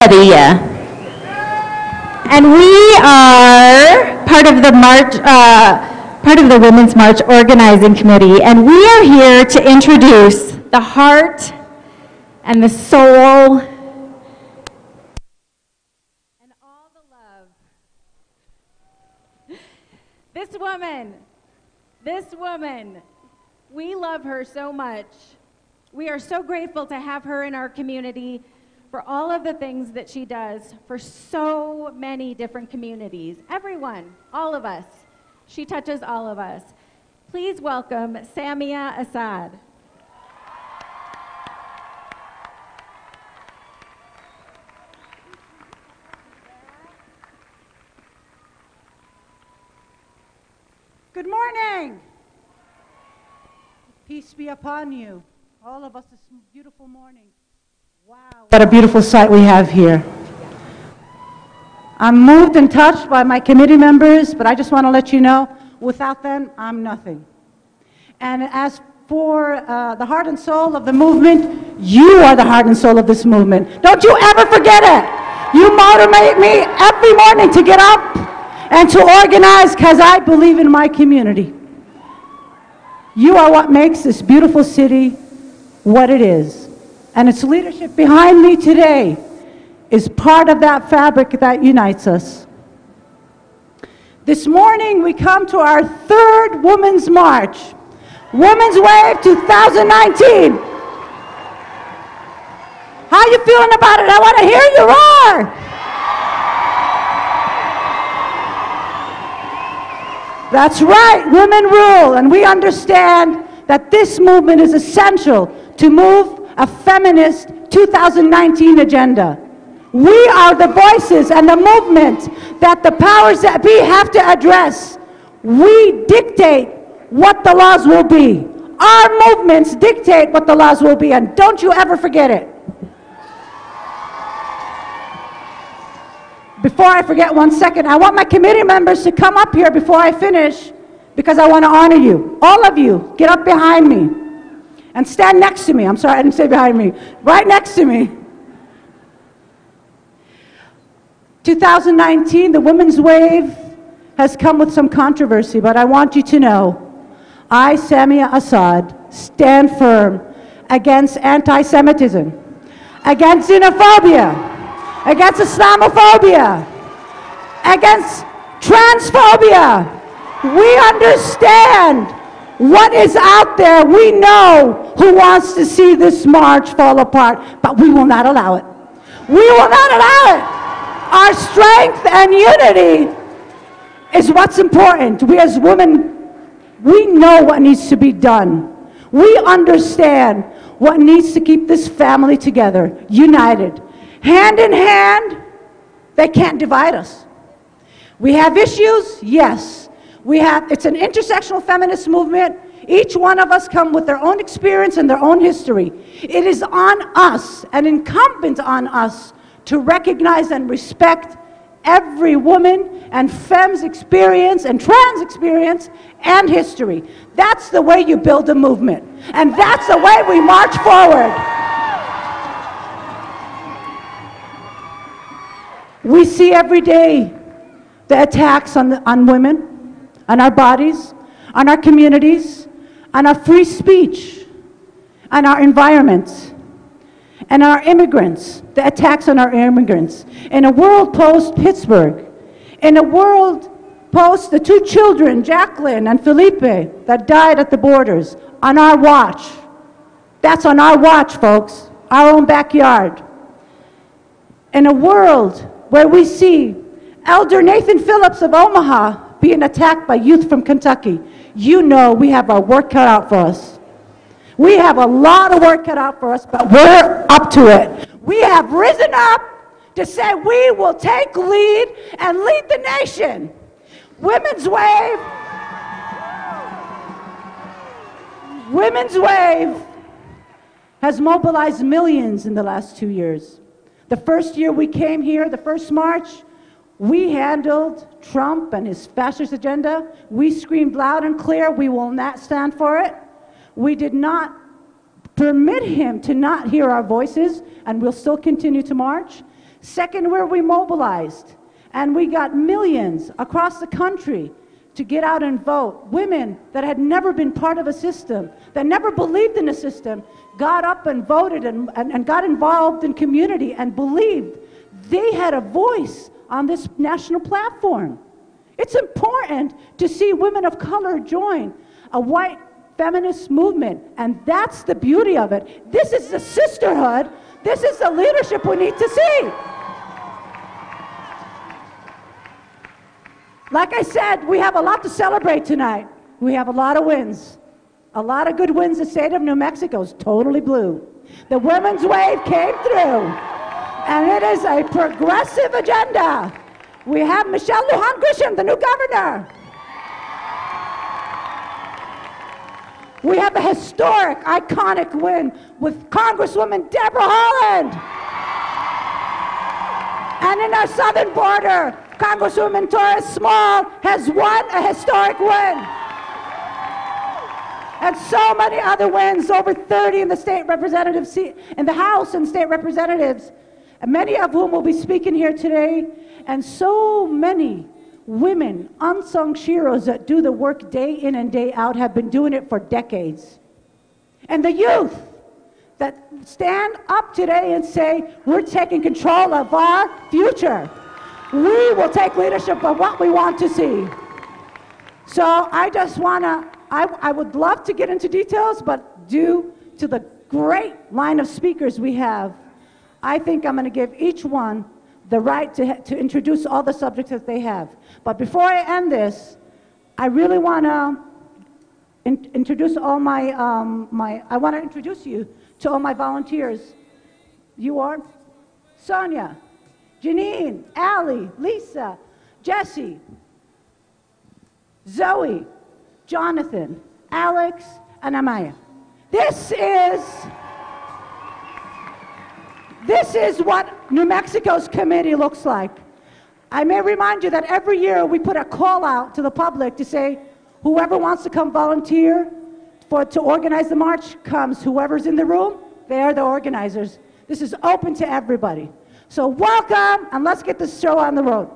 And we are part of the March, part of the Women's March Organizing Committee, and we are here to introduce the heart and the soul and all the love. This woman, we love her so much. We are so grateful to have her in our community for all of the things that she does for so many different communities. Everyone, all of us. She touches all of us. Please welcome Samia Assad. Good morning. Peace be upon you, all of us this beautiful morning. Wow, what a beautiful sight we have here. I'm moved and touched by my committee members, but I just want to let you know, without them, I'm nothing. And as for the heart and soul of the movement, you are the heart and soul of this movement. Don't you ever forget it. You motivate me every morning to get up and to organize because I believe in my community. You are what makes this beautiful city what it is. And its leadership behind me today is part of that fabric that unites us. This morning we come to our third Women's March, Women's Wave 2019. How you feeling about it? I want to hear you roar. That's right, women rule, and we understand that this movement is essential to move a feminist 2019 agenda. We are the voices and the movement that the powers that be have to address. We dictate what the laws will be. Our movements dictate what the laws will be, and don't you ever forget it. Before I forget 1 second, I want my committee members to come up here before I finish because I want to honor you. All of you, get up behind me and stand next to me. I'm sorry, I didn't say behind me. Right next to me. 2019, the Women's Wave has come with some controversy, but I want you to know, I, Samia Assad, stand firm against anti-Semitism, against xenophobia, against Islamophobia, against transphobia. We understand what is out there. We know who wants to see this march fall apart, but we will not allow it. We will not allow it. Our strength and unity is what's important. We as women, we know what needs to be done. We understand what needs to keep this family together, united. Hand in hand, they can't divide us. We have issues, yes. It's an intersectional feminist movement. Each one of us come with their own experience and their own history. It is on us, and incumbent on us, to recognize and respect every woman and femme's experience and trans experience and history. That's the way you build a movement, and that's the way we march forward. We see every day the attacks on women, on our bodies, on our communities, on our free speech, on our environment, and our immigrants, the attacks on our immigrants. In a world post-Pittsburgh, in a world post the 2 children, Jacqueline and Felipe, that died at the borders, on our watch. That's on our watch, folks, our own backyard. In a world where we see Elder Nathan Phillips of Omaha being attacked by youth from Kentucky, you know we have our work cut out for us. We have a lot of work cut out for us, but we're up to it. We have risen up to say we will take lead and lead the nation. Women's Wave has mobilized millions in the last 2 years. The first year we came here, the first march, we handled Trump and his fascist agenda. We screamed loud and clear, we will not stand for it. We did not permit him to not hear our voices, and we'll still continue to march. Second, where we mobilized, and we got millions across the country to get out and vote. Women that had never been part of a system, that never believed in a system, got up and voted and got involved in community and believed they had a voice on this national platform. It's important to see women of color join a white feminist movement, and that's the beauty of it. This is the sisterhood. This is the leadership we need to see. Like I said, we have a lot to celebrate tonight. We have a lot of wins. A lot of good wins. The state of New Mexico is totally blue. The women's wave came through, and it is a progressive agenda. We have Michelle Lujan Grisham, the new governor. We have a historic, iconic win with Congresswoman Deborah Haaland. And in our southern border, Congresswoman Torres Small has won a historic win. And so many other wins, over 30 in the state representative seat, in the House and state representatives, and many of whom will be speaking here today, and so many women, unsung heroes that do the work day in and day out, have been doing it for decades. And the youth that stand up today and say, we're taking control of our future. We will take leadership of what we want to see. So I just want to, I would love to get into details, but due to the great line of speakers we have, I think I'm going to give each one the right to introduce all the subjects that they have. But before I end this, I really want to introduce all my, I want to introduce you to all my volunteers. You are Sonia, Janine, Allie, Lisa, Jesse, Zoe, Jonathan, Alex, and Amaya. This is what New Mexico's committee looks like. I may remind you that every year we put a call out to the public to say, whoever wants to come volunteer to organize the march comes. Whoever's in the room, they are the organizers. This is open to everybody. So welcome, and let's get this show on the road.